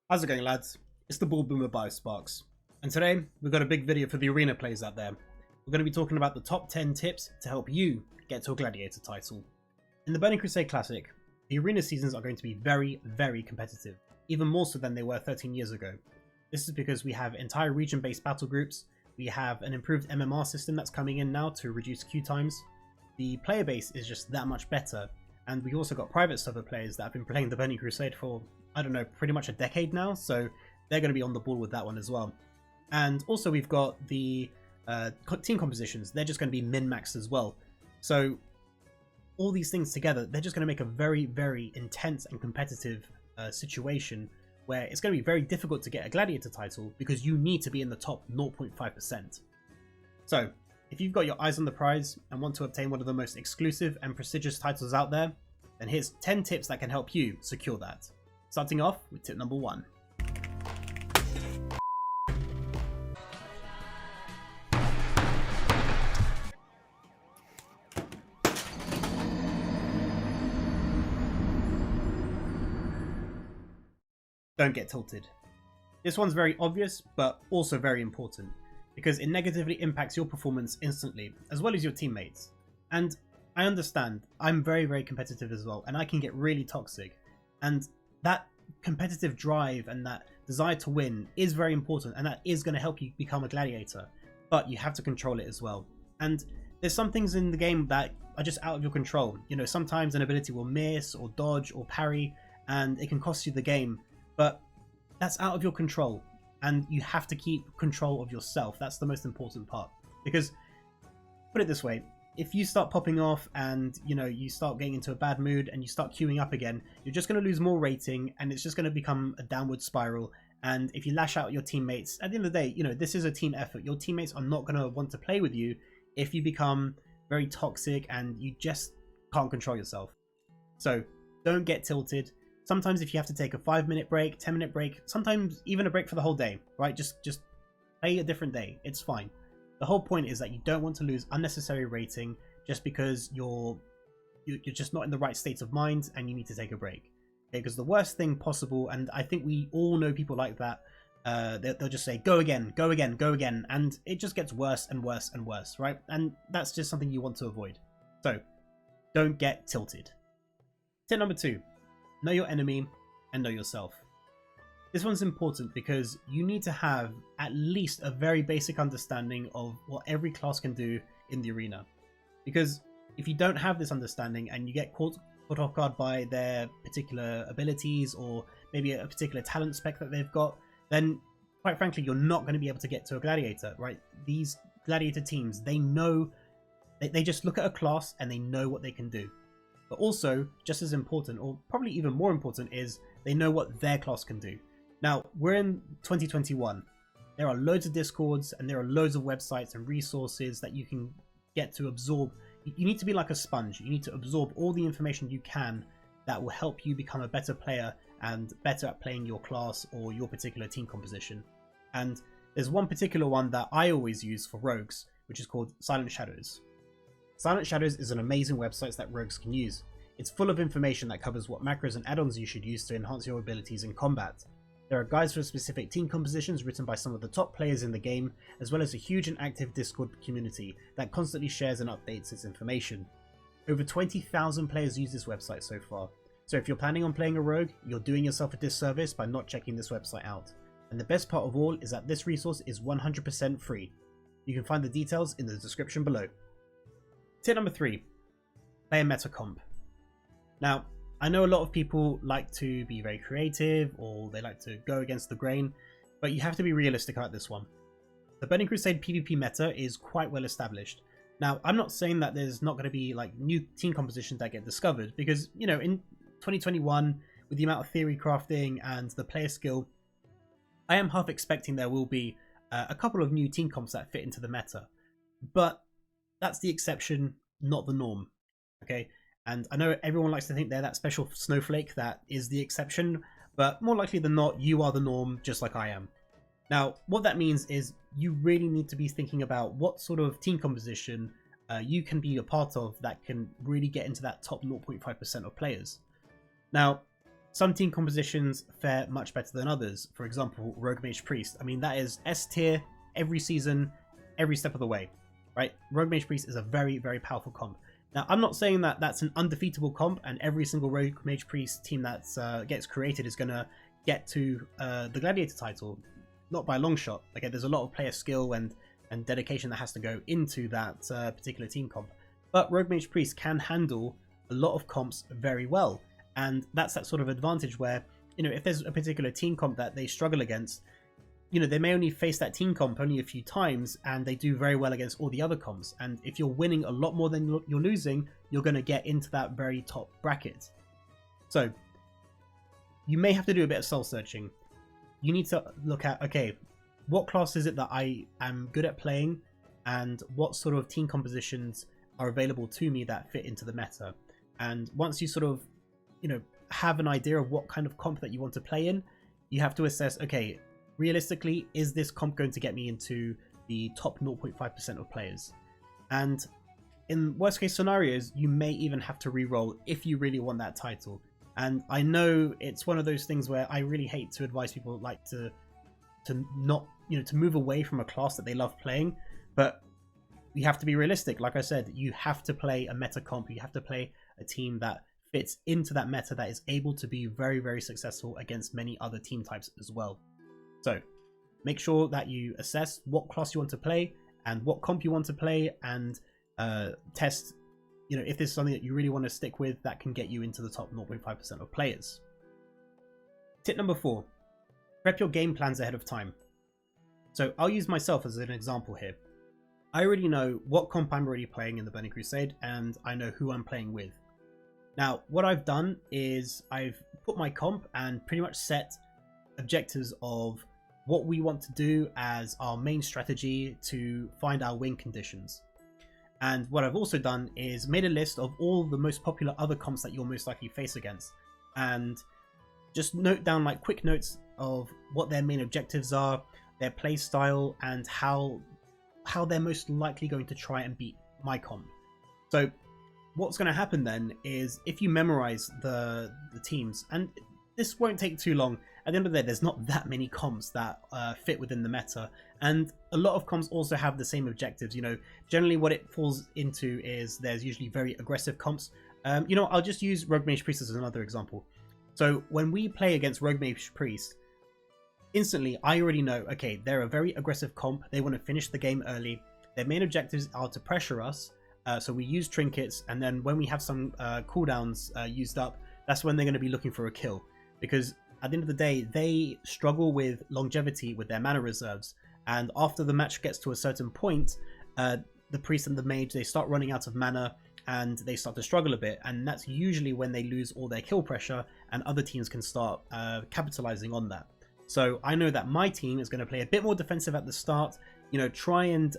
How's it going, lads? It's the Ball Boomer Biosparks, and today we've got a big video for the arena players out there. We're going to be talking about the top 10 tips to help you get to a Gladiator title. In the Burning Crusade Classic, the arena seasons are going to be very, very competitive, even more so than they were 13 years ago. This is because we have entire region-based battle groups, we have an improved MMR system that's coming in now to reduce queue times, the player base is just that much better, and we also got private server players that have been playing the Burning Crusade for, I don't know, pretty much a decade now, so they're going to be on the ball with that one as well. And also we've got the team compositions, they're just going to be min-maxed as well. So all these things together, they're just going to make a very, very intense and competitive situation where it's going to be very difficult to get a Gladiator title because you need to be in the top 0.5%. So if you've got your eyes on the prize and want to obtain one of the most exclusive and prestigious titles out there, then here's 10 tips that can help you secure that. Starting off with tip number 1. Don't get tilted. This one's very obvious, but also very important, because it negatively impacts your performance instantly, as well as your teammates. And I understand, I'm very, very competitive as well, and I can get really toxic. And that competitive drive and that desire to win is very important, and that is going to help you become a gladiator, but you have to control it as well. And there's some things in the game that are just out of your control. You know, sometimes an ability will miss or dodge or parry, and it can cost you the game, but that's out of your control, and you have to keep control of yourself. That's the most important part, because put it this way, if you start popping off and you start getting into a bad mood and you start queuing up again, you're just going to lose more rating, and it's just going to become a downward spiral. And if you lash out at your teammates, at the end of the day, this is a team effort. Your teammates are not going to want to play with you if you become very toxic and you just can't control yourself. So don't get tilted. Sometimes if you have to take a 5-minute break, 10-minute break, sometimes even a break for the whole day, right? Just play a different day. It's fine. The whole point is that you don't want to lose unnecessary rating just because you're just not in the right state of mind and you need to take a break. Okay, because the worst thing possible, and I think we all know people like that, they'll just say, go again, go again, go again, and it just gets worse and worse and worse, right? And that's just something you want to avoid. So don't get tilted. Tip number 2. Know your enemy and know yourself. This one's important because you need to have at least a very basic understanding of what every class can do in the arena. Because if you don't have this understanding and you get caught off guard by their particular abilities or maybe a particular talent spec that they've got, then quite frankly you're not going to be able to get to a gladiator, right? These gladiator teams, they know, they just look at a class and they know what they can do. But also, just as important, or probably even more important, is they know what their class can do. Now, we're in 2021. There are loads of discords and there are loads of websites and resources that you can get to absorb. You need to be like a sponge. You need to absorb all the information you can that will help you become a better player and better at playing your class or your particular team composition. And there's one particular one that I always use for rogues, which is called Silent Shadows. Silent Shadows is an amazing website that rogues can use. It's full of information that covers what macros and add-ons you should use to enhance your abilities in combat. There are guides for specific team compositions written by some of the top players in the game, as well as a huge and active Discord community that constantly shares and updates its information. Over 20,000 players use this website so far, so if you're planning on playing a rogue, you're doing yourself a disservice by not checking this website out. And the best part of all is that this resource is 100% free. You can find the details in the description below. Tip number 3. Play a meta comp. Now, I know a lot of people like to be very creative or they like to go against the grain, but you have to be realistic about this one. The Burning Crusade PvP meta is quite well established. Now, I'm not saying that there's not going to be like new team compositions that get discovered, because, in 2021, with the amount of theory crafting and the player skill, I am half expecting there will be a couple of new team comps that fit into the meta. But that's the exception, not the norm, okay? And I know everyone likes to think they're that special snowflake that is the exception, but more likely than not, you are the norm, just like I am. Now, what that means is you really need to be thinking about what sort of team composition you can be a part of that can really get into that top 0.5% of players. Now, some team compositions fare much better than others. For example, Rogue Mage Priest. I mean, that is S tier every season, every step of the way, right? Rogue Mage Priest is a very, very powerful comp. Now, I'm not saying that that's an undefeatable comp and every single Rogue Mage Priest team that gets created is going to get to the Gladiator title. Not by a long shot. Okay, there's a lot of player skill and dedication that has to go into that particular team comp. But Rogue Mage Priest can handle a lot of comps very well. And that's that sort of advantage where, you know, if there's a particular team comp that they struggle against, you know, they may only face that team comp only a few times and they do very well against all the other comps. And if you're winning a lot more than you're losing, you're going to get into that very top bracket. So you may have to do a bit of soul searching. You need to look at, okay, what class is it that I am good at playing and what sort of team compositions are available to me that fit into the meta. And once you sort of, you know, have an idea of what kind of comp that you want to play in, you have to assess, okay, realistically, is this comp going to get me into the top 0.5% of players? And in worst case scenarios, you may even have to re-roll if you really want that title. And I know it's one of those things where I really hate to advise people like to not, you know, to move away from a class that they love playing, but you have to be realistic. Like I said, you have to play a meta comp. You have to play a team that fits into that meta that is able to be very, very successful against many other team types as well. So make sure that you assess what class you want to play and what comp you want to play, and test, you know, if this is something that you really want to stick with that can get you into the top 0.5% of players. Tip number 4, prep your game plans ahead of time. So I'll use myself as an example here. I already know what comp I'm already playing in the Burning Crusade, and I know who I'm playing with. Now, what I've done is I've put my comp and pretty much set objectives of what we want to do as our main strategy to find our win conditions. And what I've also done is made a list of all the most popular other comps that you'll most likely face against, and just note down like quick notes of what their main objectives are, their play style, and how they're most likely going to try and beat my comp. So what's going to happen then is if you memorize the teams, and this won't take too long. At the end of the day, there's not that many comps that fit within the meta, and a lot of comps also have the same objectives. You know, generally what it falls into is there's usually very aggressive comps. You know, I'll just use Rogue Mage Priest as another example. So when we play against Rogue Mage Priest, instantly I already know, okay, they're a very aggressive comp. They want to finish the game early. Their main objectives are to pressure us. So we use trinkets, and then when we have some cooldowns used up, that's when they're going to be looking for a kill. Because at the end of the day, they struggle with longevity with their mana reserves, and after the match gets to a certain point, the priest and the mage, they start running out of mana and they start to struggle a bit, and that's usually when they lose all their kill pressure and other teams can start capitalizing on that. So I know that my team is going to play a bit more defensive at the start, you know, try and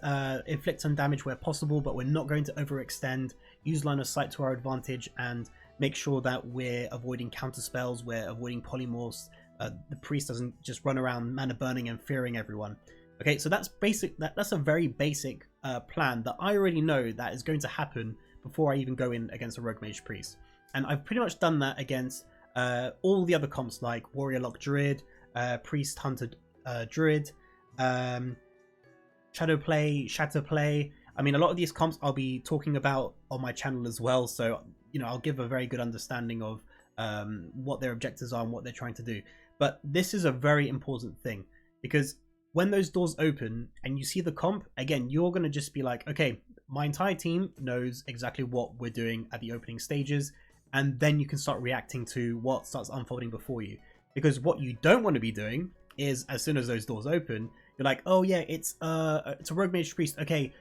inflict some damage where possible, but we're not going to overextend, use line of sight to our advantage, and make sure that we're avoiding counter spells, we're avoiding polymorphs, the priest doesn't just run around mana burning and fearing everyone. Okay, so that's basic. That's a very basic plan that I already know that is going to happen before I even go in against a Rogue Mage Priest. And I've pretty much done that against all the other comps like Warrior Lock Druid, Priest Hunter Druid, Shadow Play. I mean, a lot of these comps I'll be talking about on my channel as well, so you know, I'll give a very good understanding of what their objectives are and what they're trying to do. But this is a very important thing, because when those doors open and you see the comp, again, you're going to just be like, okay, my entire team knows exactly what we're doing at the opening stages, and then you can start reacting to what starts unfolding before you. Because what you don't want to be doing is, as soon as those doors open, you're like, oh yeah, it's a Rogue Mage Priest. Okay,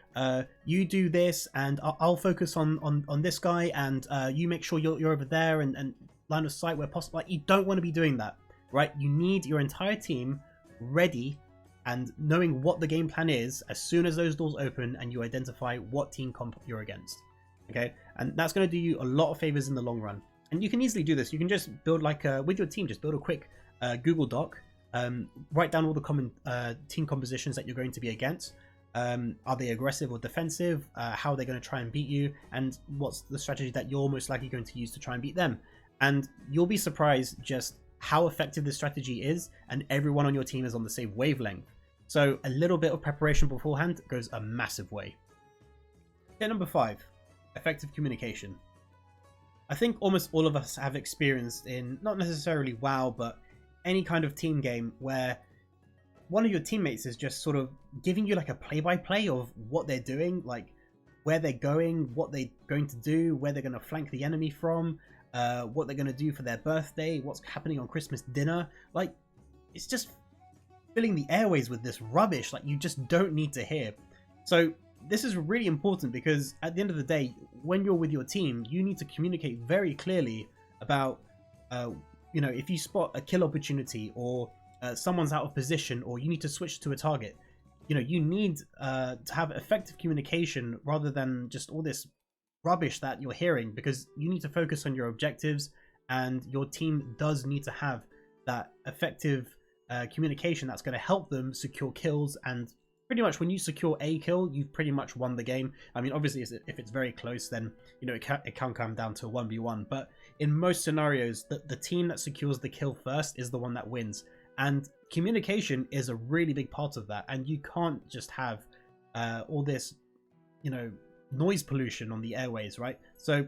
you do this, and I'll focus on this guy, and you make sure you're over there, and line of sight where possible. Like, you don't want to be doing that, right? You need your entire team ready and knowing what the game plan is as soon as those doors open and you identify what team comp you're against. Okay, and that's going to do you a lot of favors in the long run. And you can easily do this. You can just build like with your team, just build a quick Google Doc. Write down all the common team compositions that you're going to be against. Are they aggressive or defensive? How are they going to try and beat you? And what's the strategy that you're most likely going to use to try and beat them? And you'll be surprised just how effective this strategy is, and everyone on your team is on the same wavelength. So a little bit of preparation beforehand goes a massive way. Tip number 5, effective communication. I think almost all of us have experienced in, not necessarily WoW, but any kind of team game where one of your teammates is just sort of giving you like a play-by-play of what they're doing, like where they're going, what they're going to do, where they're going to flank the enemy from, what they're going to do for their birthday, what's happening on Christmas dinner. Like, it's just filling the airways with this rubbish like you just don't need to hear. So this is really important because at the end of the day, when you're with your team, you need to communicate very clearly about, you know, if you spot a kill opportunity or someone's out of position or you need to switch to a target. You know, you need to have effective communication rather than just all this rubbish that you're hearing, because you need to focus on your objectives, and your team does need to have that effective communication that's going to help them secure kills. And pretty much when you secure a kill, you've pretty much won the game. I mean, obviously if it's very close, then you know it can come down to a 1v1, but in most scenarios the team that secures the kill first is the one that wins. And communication is a really big part of that, and you can't just have all this, you know, noise pollution on the airways, right? So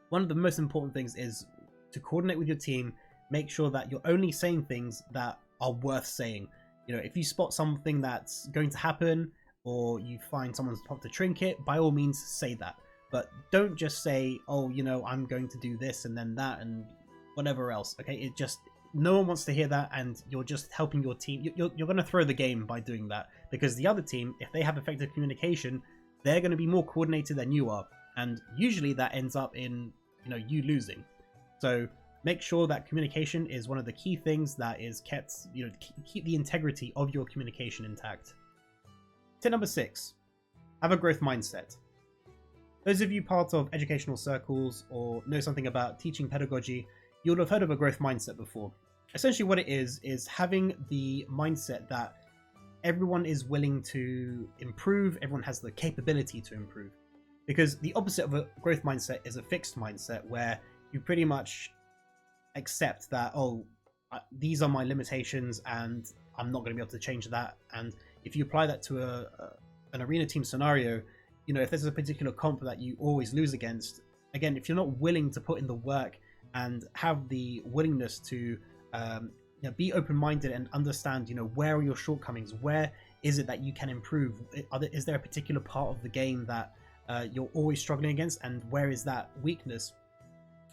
one of the most important things is to coordinate with your team, make sure that you're only saying things that are worth saying. You know, if you spot something that's going to happen, or you find someone's popped a trinket, by all means say that, but don't just say, oh, you know, I'm going to do this and then that and whatever else. Okay, it just, no one wants to hear that, and you're just helping your team. You're going to throw the game by doing that, because the other team, if they have effective communication, they're going to be more coordinated than you are, and usually that ends up in, you know, you losing. So make sure that communication is one of the key things that is kept, you know, keep the integrity of your communication intact. Tip number 6, have a growth mindset. Those of you part of educational circles or know something about teaching pedagogy, you'll have heard of a growth mindset before. Essentially what it is having the mindset that everyone is willing to improve, everyone has the capability to improve. Because the opposite of a growth mindset is a fixed mindset, where you pretty much accept that, oh, these are my limitations and I'm not going to be able to change that. And if you apply that to an arena team scenario, you know, if there's a particular comp that you always lose against, again, if you're not willing to put in the work and have the willingness to you know, be open-minded and understand, you know, where are your shortcomings, where is it that you can improve, is there a particular part of the game that you're always struggling against, and where is that weakness,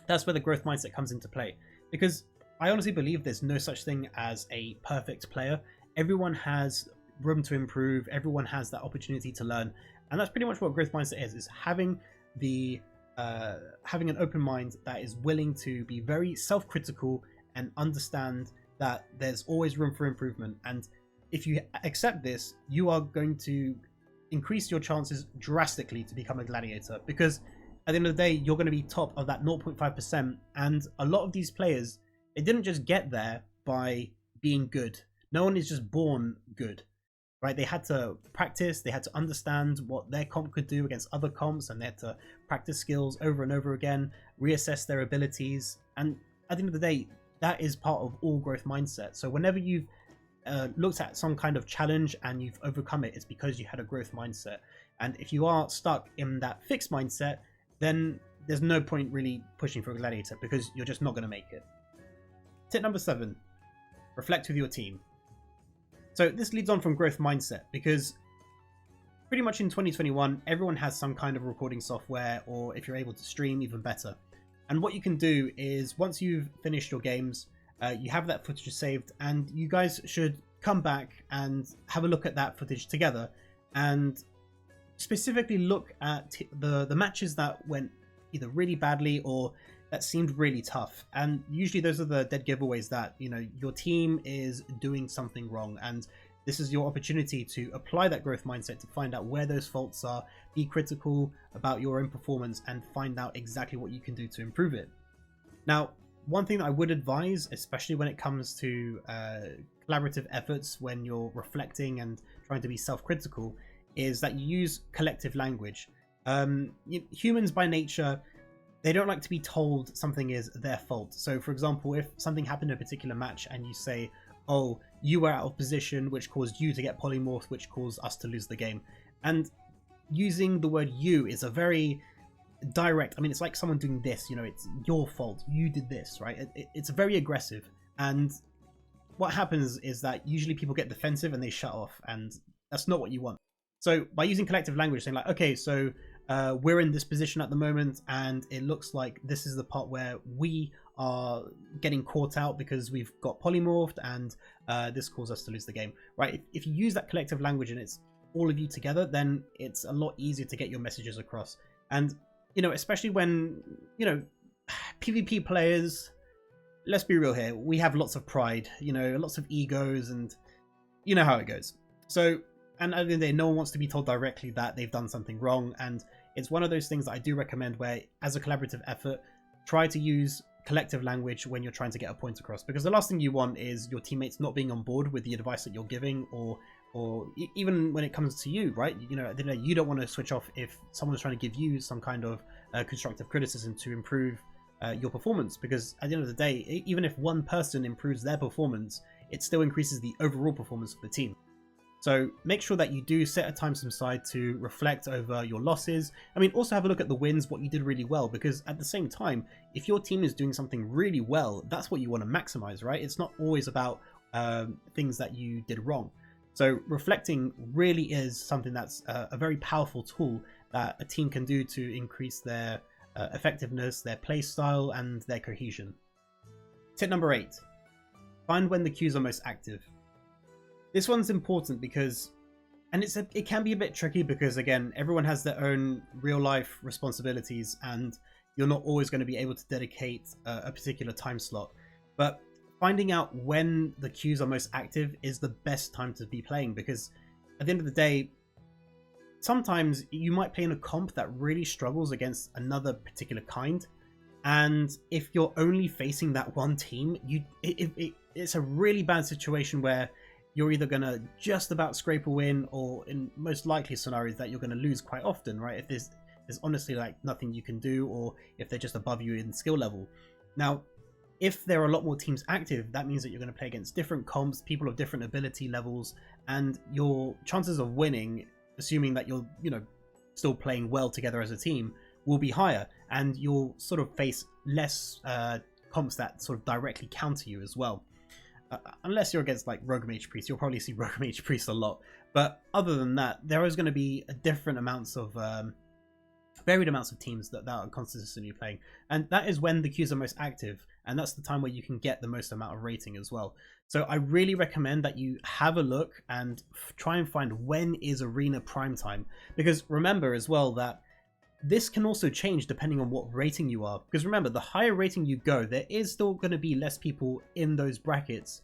that's where the growth mindset comes into play. Because I honestly believe there's no such thing as a perfect player. Everyone has room to improve, everyone has that opportunity to learn, and that's pretty much what growth mindset is having the having an open mind that is willing to be very self-critical and understand that there's always room for improvement. And if you accept this, you are going to increase your chances drastically to become a gladiator, because at the end of the day, you're going to be top of that 0.5%. And a lot of these players, they didn't just get there by being good. No one is just born good, right? They had to practice, they had to understand what their comp could do against other comps, and they had to practice skills over and over again, reassess their abilities. And at the end of the day, that is part of all growth mindset. So whenever you've looked at some kind of challenge and you've overcome it, it's because you had a growth mindset. And if you are stuck in that fixed mindset, then there's no point really pushing for a gladiator, because you're just not going to make it. Tip number 7, reflect with your team. So this leads on from growth mindset, because pretty much in 2021, everyone has some kind of recording software, or if you're able to stream, even better. And what you can do is, once you've finished your games, you have that footage saved, and you guys should come back and have a look at that footage together, and specifically look at the matches that went either really badly or that seemed really tough. And usually those are the dead giveaways that, you know, your team is doing something wrong, and this is your opportunity to apply that growth mindset to find out where those faults are, be critical about your own performance, and find out exactly what you can do to improve it. Now, one thing that I would advise, especially when it comes to collaborative efforts, when you're reflecting and trying to be self-critical, is that you use collective language. Humans by nature, they don't like to be told something is their fault. So for example, if something happened in a particular match and you say, oh, you were out of position, which caused you to get polymorphed, which caused us to lose the game. And using the word you is a very direct, I mean, it's like someone doing this, you know, it's your fault, you did this, right? It's very aggressive. And what happens is that usually people get defensive and they shut off, and that's not what you want. So by using collective language, saying like, okay, so we're in this position at the moment, and it looks like this is the part where we are getting caught out because we've got polymorphed, and this caused us to lose the game, right? If you use that collective language and it's all of you together, then it's a lot easier to get your messages across. And, you know, especially when, you know, PvP players, let's be real here, we have lots of pride, you know, lots of egos, and you know how it goes. So, and at the end of the day, no one wants to be told directly that they've done something wrong. And it's one of those things that I do recommend where, as a collaborative effort, try to use collective language when you're trying to get a point across. Because the last thing you want is your teammates not being on board with the advice that you're giving, or even when it comes to you, right? You know, at the end of the day, you don't want to switch off if someone's trying to give you some kind of constructive criticism to improve your performance. Because at the end of the day, even if one person improves their performance, it still increases the overall performance of the team. So make sure that you do set a time aside to reflect over your losses. I mean, also have a look at the wins, what you did really well, because at the same time, if your team is doing something really well, that's what you want to maximize, right? It's not always about things that you did wrong. So reflecting really is something that's a very powerful tool that a team can do to increase their effectiveness, their play style, and their cohesion. Tip number 8, find when the queues are most active. This one's important because, and it can be a bit tricky because, again, everyone has their own real life responsibilities and you're not always going to be able to dedicate a particular time slot. But finding out when the queues are most active is the best time to be playing, because at the end of the day, sometimes you might play in a comp that really struggles against another particular kind. And if you're only facing that one team, it's a really bad situation where you're either going to just about scrape a win, or in most likely scenarios that you're going to lose quite often, right? If there's honestly like nothing you can do, or if they're just above you in skill level. Now, if there are a lot more teams active, that means that you're going to play against different comps, people of different ability levels, and your chances of winning, assuming that you're, you know, still playing well together as a team, will be higher, and you'll sort of face less comps that sort of directly counter you as well. Unless you're against like Rogue Mage Priest, you'll probably see Rogue Mage Priest a lot. But other than that, there is going to be different amounts of varied amounts of teams that are consistently playing, and that is when the queues are most active, and that's the time where you can get the most amount of rating as well. So I really recommend that you have a look and try and find when is arena prime time, because remember as well that this can also change depending on what rating you are. Because remember, the higher rating you go, there is still going to be less people in those brackets,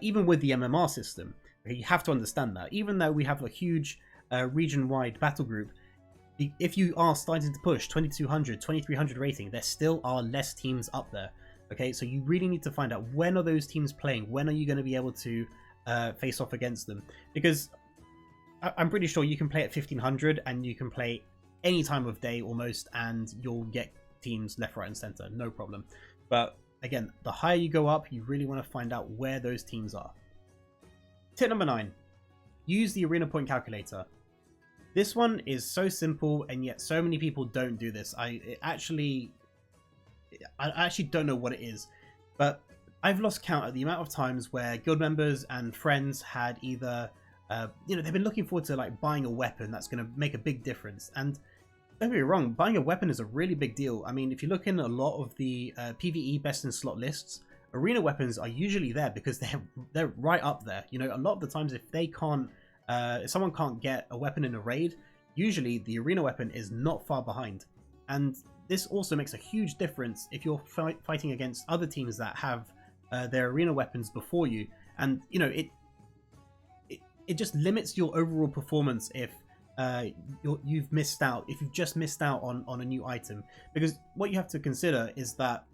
even with the MMR system. Okay, you have to understand that. Even though we have a huge region-wide battle group, if you are starting to push 2200, 2300 rating, there still are less teams up there. Okay, so you really need to find out when are those teams playing, when are you going to be able to face off against them. Because I'm pretty sure you can play at 1500 and you can play any time of day almost, and you'll get teams left, right, and center, no problem. But again, the higher you go up, you really want to find out where those teams are. Tip number 9, use the arena point calculator. This one is so simple, and yet so many people don't do this. I actually don't know what it is, but I've lost count at the amount of times where guild members and friends had either you know, they've been looking forward to like buying a weapon that's going to make a big difference. And don't get me wrong, buying a weapon is a really big deal. I mean, if you look in a lot of the PvE best in slot lists, arena weapons are usually there because they're right up there. You know, a lot of the times if they can't, if someone can't get a weapon in a raid, usually the arena weapon is not far behind. And this also makes a huge difference if you're fighting against other teams that have their arena weapons before you. And you know, it just limits your overall performance if you've just missed out on a new item. Because what you have to consider is that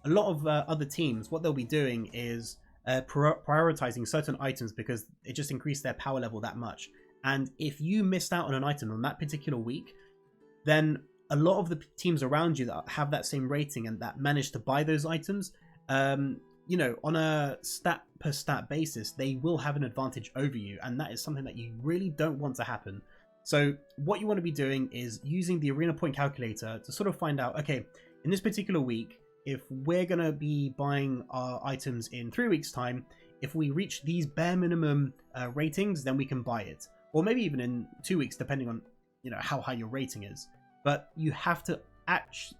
a lot of other teams, what they'll be doing is prioritizing certain items because it just increased their power level that much. And if you missed out on an item on that particular week, then a lot of the teams around you that have that same rating and that manage to buy those items, you know, on a stat per stat basis, they will have an advantage over you, and that is something that you really don't want to happen. So what you want to be doing is using the arena point calculator to sort of find out, okay, in this particular week, if we're going to be buying our items in 3 weeks time, if we reach these bare minimum ratings, then we can buy it. Or maybe even in 2 weeks, depending on, you know, how high your rating is. But you have to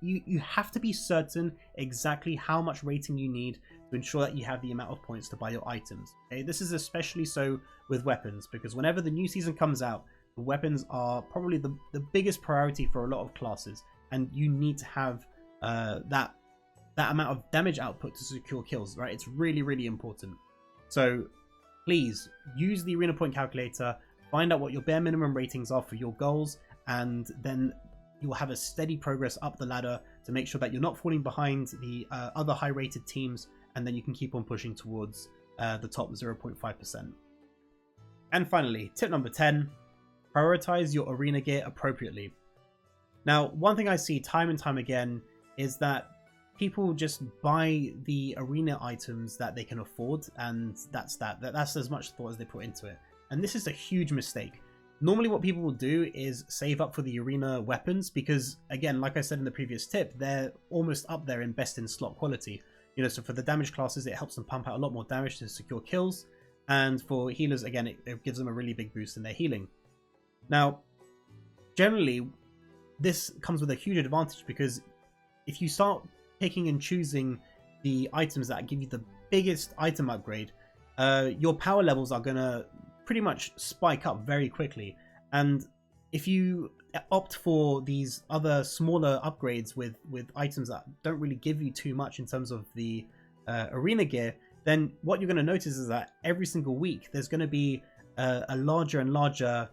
you have to be certain exactly how much rating you need to ensure that you have the amount of points to buy your items. Okay, this is especially so with weapons, because whenever the new season comes out, the weapons are probably the biggest priority for a lot of classes, and you need to have that amount of damage output to secure kills, right? It's really, really important. So please use the arena point calculator, find out what your bare minimum ratings are for your goals, and then you'll have a steady progress up the ladder to make sure that you're not falling behind the other high rated teams, and then you can keep on pushing towards the top 0.5%. And finally, tip number 10, prioritize your arena gear appropriately. Now, one thing I see time and time again is that people just buy the arena items that they can afford, and that's as much thought as they put into it. And this is a huge mistake. Normally what people will do is save up for the arena weapons, because again, like I said in the previous tip, they're almost up there in best in slot quality. You know, so for the damage classes, it helps them pump out a lot more damage to secure kills, and for healers, again, it gives them a really big boost in their healing. Now, generally, this comes with a huge advantage, because if you start picking and choosing the items that give you the biggest item upgrade, your power levels are going to pretty much spike up very quickly. And if you opt for these other smaller upgrades with items that don't really give you too much in terms of the arena gear, then what you're going to notice is that every single week there's going to be a larger and larger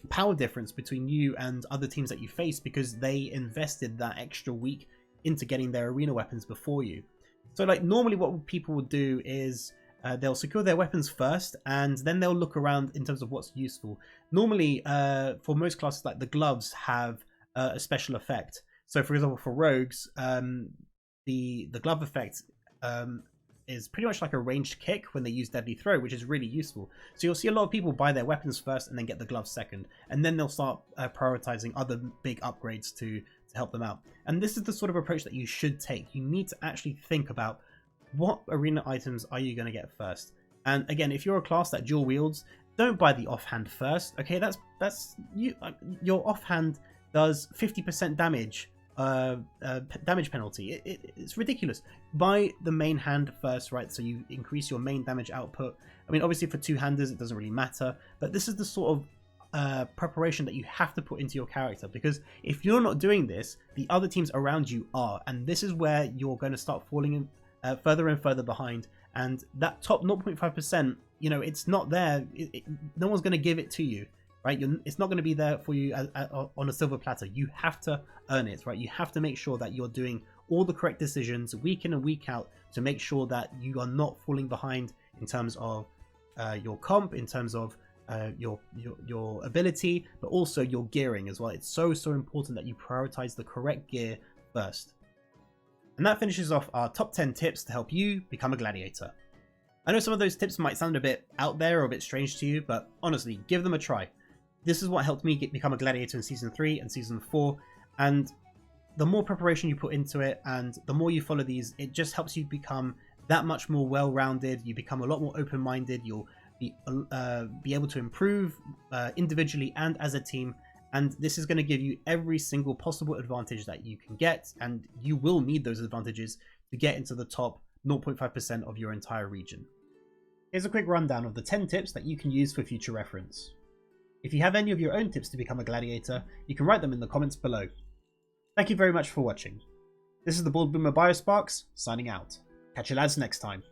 power difference between you and other teams that you face, because they invested that extra week into getting their arena weapons before you. So like normally what people would do is they'll secure their weapons first, and then they'll look around in terms of what's useful. Normally for most classes, like the gloves have a special effect. So for example, for rogues, the glove effect is pretty much like a ranged kick when they use deadly throw, which is really useful. So you'll see a lot of people buy their weapons first and then get the gloves second, and then they'll start prioritizing other big upgrades to help them out. And this is the sort of approach that you should take. You need to actually think about what arena items are you going to get first. And again, if you're a class that dual wields, don't buy the offhand first. Okay, that's you. Your offhand does 50% damage. Damage penalty. It's ridiculous. Buy the main hand first, right? So you increase your main damage output. I mean, obviously for two-handers it doesn't really matter, but this is the sort of preparation that you have to put into your character, because if you're not doing this, the other teams around you are, and this is where you're going to start falling in, further and further behind. And that top 0.5%, you know, it's not there. No one's going to give it to you. Right? It's not going to be there for you on a silver platter. You have to earn it, right? You have to make sure that you're doing all the correct decisions week in and week out to make sure that you are not falling behind in terms of your comp, in terms of your ability, but also your gearing as well. It's so important that you prioritize the correct gear first. And that finishes off our top 10 tips to help you become a gladiator. I know some of those tips might sound a bit out there or a bit strange to you, but honestly, give them a try. This is what helped me become a gladiator in Season 3 and Season 4, and the more preparation you put into it and the more you follow these, it just helps you become that much more well-rounded. You become a lot more open-minded. You'll be able to improve individually and as a team, and this is going to give you every single possible advantage that you can get, and you will need those advantages to get into the top 0.5% of your entire region. Here's a quick rundown of the 10 tips that you can use for future reference. If you have any of your own tips to become a gladiator, you can write them in the comments below. Thank you very much for watching. This is the Bald Boomer Biosparks, signing out. Catch you lads next time.